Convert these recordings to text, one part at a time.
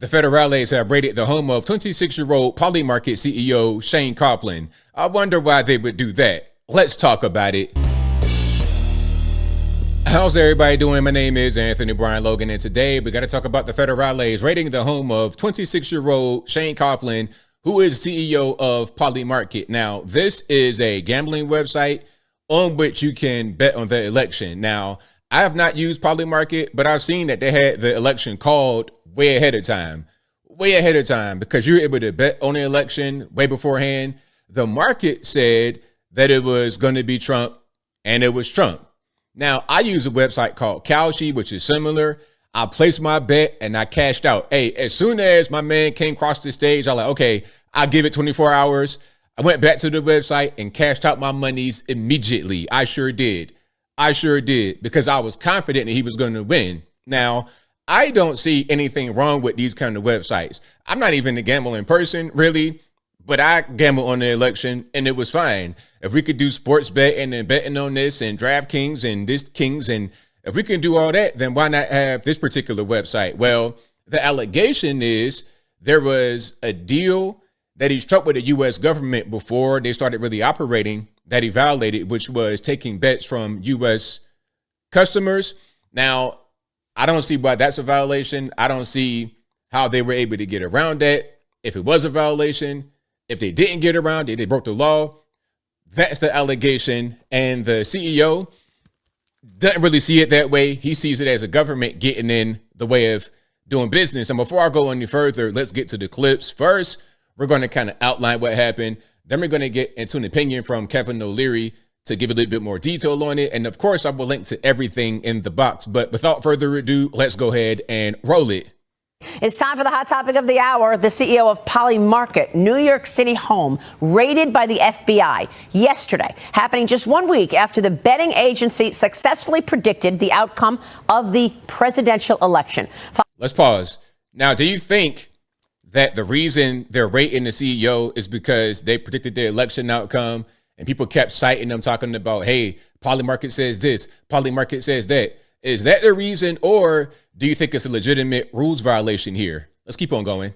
The federales have raided the home of 26-year-old Polymarket CEO Shane Copeland. I wonder why they would do that. Let's talk about it. How's everybody doing? My name is Anthony Brian Logan, and today we got to talk about the federales raiding the home of 26-year-old Shane Copeland, who is CEO of Polymarket. Now, this is a gambling website on which you can bet on the election. Now, I have not used Polymarket, but I've seen that they had the election called way ahead of time, because you're able to bet on the election way beforehand. The market said that it was going to be Trump, and it was Trump. Now, I use a website called Kalshi, which is similar. I placed my bet and I cashed out. Hey, as soon as my man came across the stage, I was like, okay, I'll give it 24 hours. I went back to the website and cashed out my monies immediately. I sure did, because I was confident that he was going to win. Now, I don't see anything wrong with these kind of websites. I'm not even a gambling person, really, but I gambled on the election and it was fine. If we could do sports betting and betting on this and DraftKings and this Kings, and if we can do all that, then why not have this particular website? Well, the allegation is there was a deal that he struck with the U.S. government before they started really operating that he violated, which was taking bets from U.S. customers. Now, I don't see why that's a violation. I don't see how they were able to get around that. If it was a violation, if they didn't get around it, they broke the law. That's the allegation. And the CEO doesn't really see it that way. He sees it as a government getting in the way of doing business. And before I go any further, let's get to the clips. First, we're going to kind of outline what happened. Then we're going to get into an opinion from Kevin O'Leary to give a little bit more detail on it. And of course, I will link to everything in the box. But without further ado, let's go ahead and roll it. It's time for the hot topic of the hour. The CEO of Polymarket, New York City home, raided by the FBI yesterday, happening just 1 week after the betting agency successfully predicted the outcome of the presidential election. Let's pause. Now, do you think that the reason they're raiding the CEO is because they predicted the election outcome and people kept citing them, talking about, hey, Polymarket says this, Polymarket says that? Is that the reason, or do you think it's a legitimate rules violation here? Let's keep on going.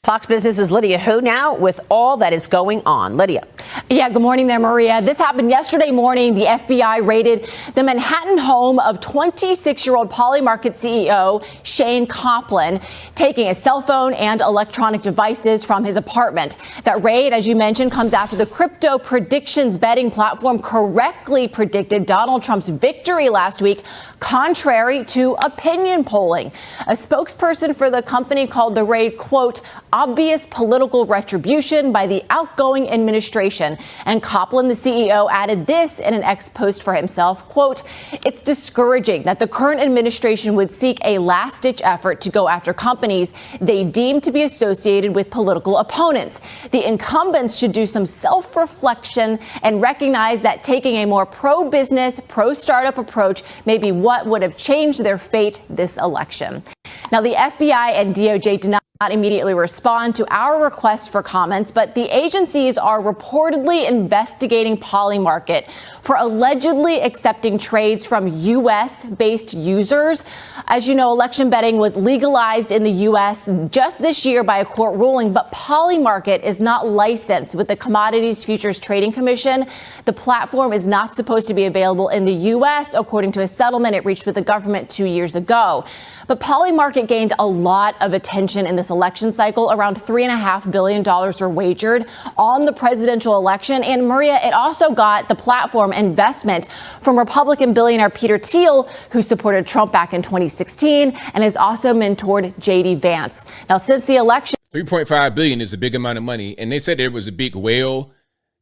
Fox Business's Lydia Hu now with all that is going on. Lydia. Yeah, good morning there, Maria. This happened yesterday morning. The FBI raided the Manhattan home of 26-year-old Polymarket CEO Shane Copeland, taking his cell phone and electronic devices from his apartment. That raid, as you mentioned, comes after the crypto predictions betting platform correctly predicted Donald Trump's victory last week, contrary to opinion polling. A spokesperson for the company called the raid, quote, obvious political retribution by the outgoing administration. And Copeland, the CEO, added this in an X post for himself, quote, it's discouraging that the current administration would seek a last-ditch effort to go after companies they deem to be associated with political opponents. The incumbents should do some self-reflection and recognize that taking a more pro-business, pro-startup approach may be what would have changed their fate this election. Now, the FBI and DOJ did not immediately respond to our request for comments, but the agencies are reportedly investigating Polymarket for allegedly accepting trades from U.S.-based users. As you know, election betting was legalized in the U.S. just this year by a court ruling, but Polymarket is not licensed with the Commodities Futures Trading Commission. The platform is not supposed to be available in the U.S., according to a settlement it reached with the government 2 years ago. But Polymarket gained a lot of attention in this election cycle. Around $3.5 billion were wagered on the presidential election. And Maria, it also got the platform investment from Republican billionaire Peter Thiel, who supported Trump back in 2016 and has also mentored J.D. Vance. Now, since the election, $3.5 billion is a big amount of money. And they said there was a big whale,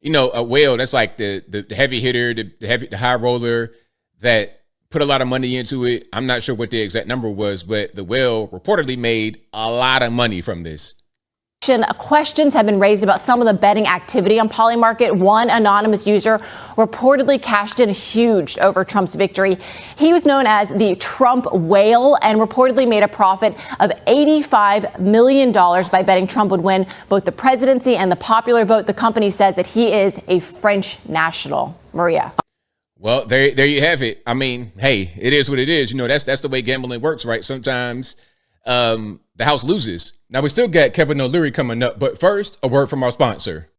a whale that's like the heavy hitter, the high roller that put a lot of money into it. I'm not sure what the exact number was, but the whale reportedly made a lot of money from this. Questions have been raised about some of the betting activity on Polymarket. One anonymous user reportedly cashed in huge over Trump's victory. He was known as the Trump whale and reportedly made a profit of $85 million by betting Trump would win both the presidency and the popular vote. The company says that he is a French national. Maria. Well, there you have it. I mean, hey, it is what it is. That's the way gambling works, right? Sometimes the the House loses. Now, we still got Kevin O'Leary coming up, but first, a word from our sponsor.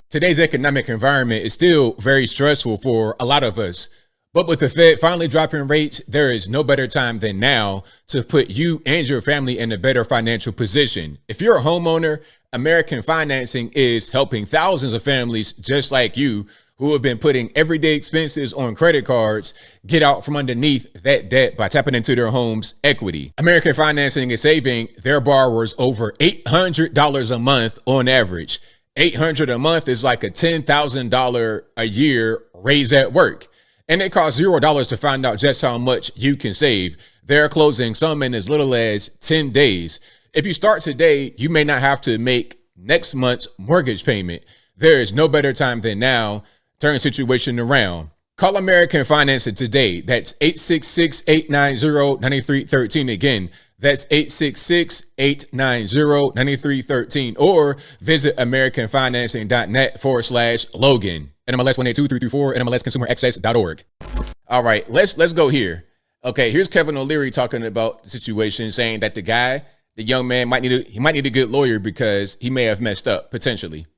Today's economic environment is still very stressful for a lot of us. But with the Fed finally dropping rates, there is no better time than now to put you and your family in a better financial position. If you're a homeowner, American Financing is helping thousands of families just like you who have been putting everyday expenses on credit cards get out from underneath that debt by tapping into their home's equity. American Financing is saving their borrowers over $800 a month on average. $800 a month is like a $10,000 a year raise at work. And it costs $0 to find out just how much you can save. They're closing some in as little as 10 days. If you start today, you may not have to make next month's mortgage payment. There is no better time than now. Turn the situation around. Call American Financing today. That's 866-890-9313. Again, that's 866-890-9313. Or visit AmericanFinancing.net/Logan. NMLS 182-334, NMLSConsumerAccess.org. All right, let's go here. Okay, here's Kevin O'Leary talking about the situation, saying that the young man might need a good lawyer because he may have messed up potentially.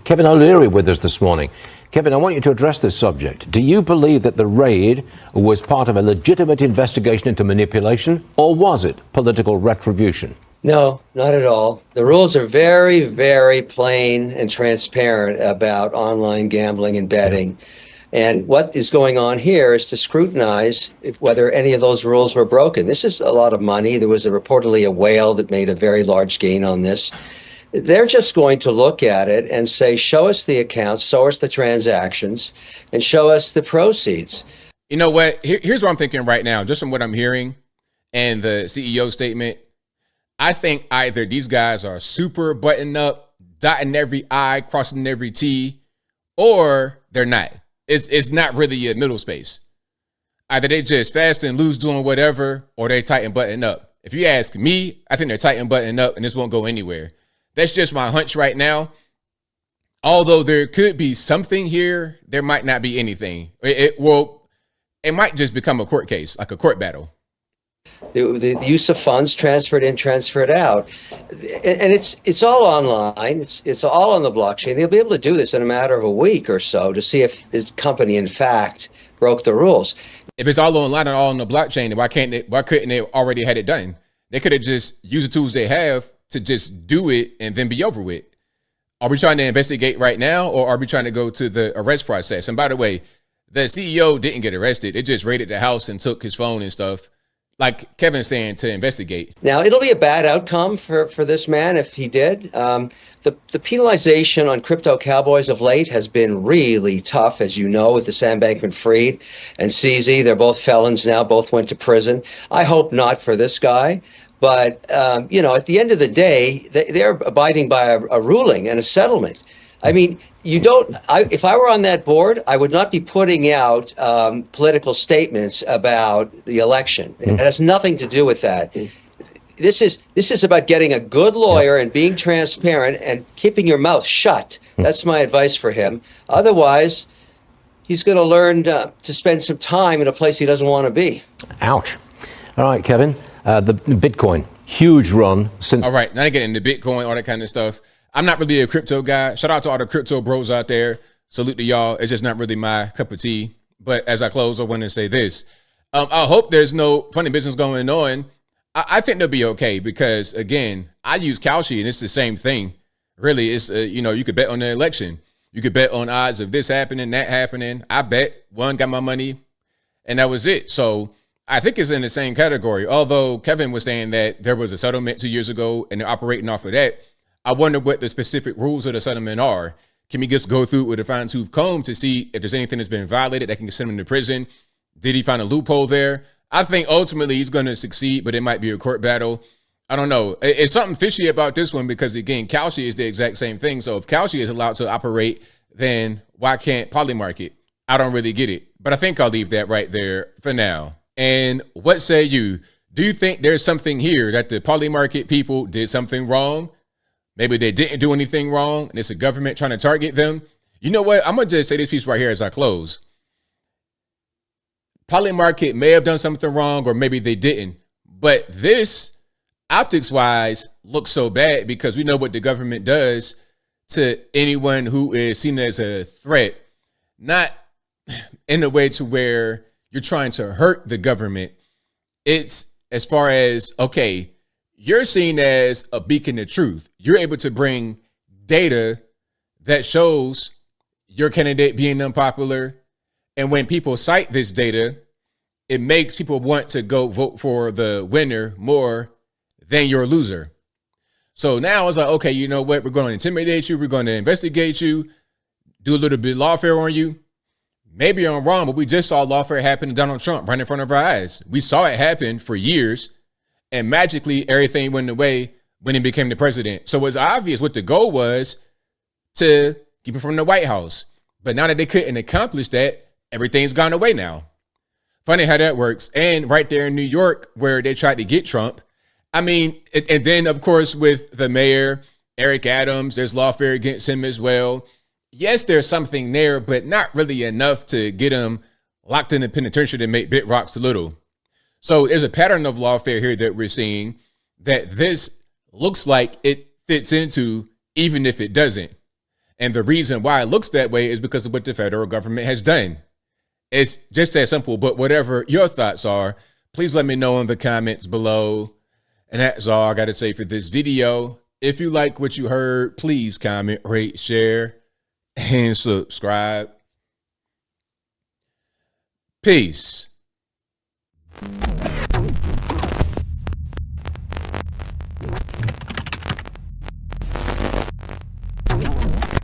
Kevin O'Leary with us this morning. Kevin, I want you to address this subject. Do you believe that the raid was part of a legitimate investigation into manipulation, or was it political retribution? No, not at all. The rules are very, very plain and transparent about online gambling and betting. And what is going on here is to scrutinize whether any of those rules were broken. This is a lot of money. There was reportedly a whale that made a very large gain on this. They're just going to look at it and say, show us the accounts, show us the transactions, and show us the proceeds. You know what? Here's what I'm thinking right now, just from what I'm hearing and the CEO statement. I think either these guys are super buttoned up, dotting every I, crossing every T, or they're not. It's not really a middle space. Either they just fast and loose doing whatever, or they tight and button up. If you ask me, I think they're tight and button up, and this won't go anywhere. That's just my hunch right now. Although there could be something here, there might not be anything. It might just become a court case, like a court battle. The use of funds transferred in, transferred out, and it's all online. It's all on the blockchain. They'll be able to do this in a matter of a week or so to see if this company, in fact, broke the rules. If it's all online and all on the blockchain, then why couldn't they already had it done? They could have just used the tools they have to just do it and then be over with. Are we trying to investigate right now, or are we trying to go to the arrest process? And by the way, the CEO didn't get arrested. It just raided the house and took his phone and stuff, like Kevin's saying, to investigate. Now, it'll be a bad outcome for this man if he did. The penalization on crypto cowboys of late has been really tough, as you know, with the Sam Bankman-Fried and CZ. They're both felons now, both went to prison. I hope not for this guy. But, at the end of the day, they're abiding by a ruling and a settlement. I mean, if I were on that board, I would not be putting out political statements about the election. It has nothing to do with that. This is about getting a good lawyer and being transparent and keeping your mouth shut. That's my advice for him. Otherwise, he's going to learn to spend some time in a place he doesn't want to be. Ouch. All right, Kevin. The Bitcoin, huge run since. All right, now to get into Bitcoin, all that kind of stuff. I'm not really a crypto guy. Shout out to all the crypto bros out there. Salute to y'all. It's just not really my cup of tea. But as I close, I want to say this. I hope there's no funny business going on. I think they'll be okay because, again, I use Kalshi and it's the same thing. Really, it's, you could bet on the election. You could bet on odds of this happening, that happening. I bet, won, got my money, and that was it. So I think it's in the same category. Although Kevin was saying that there was a settlement 2 years ago and they're operating off of that. I wonder what the specific rules of the settlement are. Can we just go through it with a fine-tooth comb to see if there's anything that's been violated that can send him to prison? Did he find a loophole there? I think ultimately he's going to succeed, but it might be a court battle. I don't know. It's something fishy about this one because, again, Kalshi is the exact same thing. So if Kalshi is allowed to operate, then why can't Polymarket? I don't really get it. But I think I'll leave that right there for now. And what say you? Do you think there's something here that the Polymarket people did something wrong? Maybe they didn't do anything wrong and it's a government trying to target them. You know what? I'm going to just say this piece right here as I close. Polymarket may have done something wrong or maybe they didn't. But this optics wise looks so bad because we know what the government does to anyone who is seen as a threat, not in a way to where you're trying to hurt the government. It's as far as, okay, you're seen as a beacon of truth. You're able to bring data that shows your candidate being unpopular. And when people cite this data, it makes people want to go vote for the winner more than your loser. So now it's like, okay, you know what? We're going to intimidate you. We're going to investigate you, do a little bit of lawfare on you. Maybe I'm wrong, but we just saw lawfare happen to Donald Trump right in front of our eyes. We saw it happen for years, and magically everything went away when he became the president. So it's obvious what the goal was, to keep him from the White House. But now that they couldn't accomplish that, everything's gone away now. Funny how that works. And right there in New York, where they tried to get Trump, I mean, and then, of course, with the mayor, Eric Adams, there's lawfare against him as well. Yes, there's something there, but not really enough to get him locked in the penitentiary to make big rocks little. So there's a pattern of lawfare here that we're seeing that this looks like it fits into, even if it doesn't. And the reason why it looks that way is because of what the federal government has done. It's just that simple. But whatever your thoughts are, please let me know in the comments below. And that's all I got to say for this video. If you like what you heard, please comment, rate, share, and subscribe. Peace.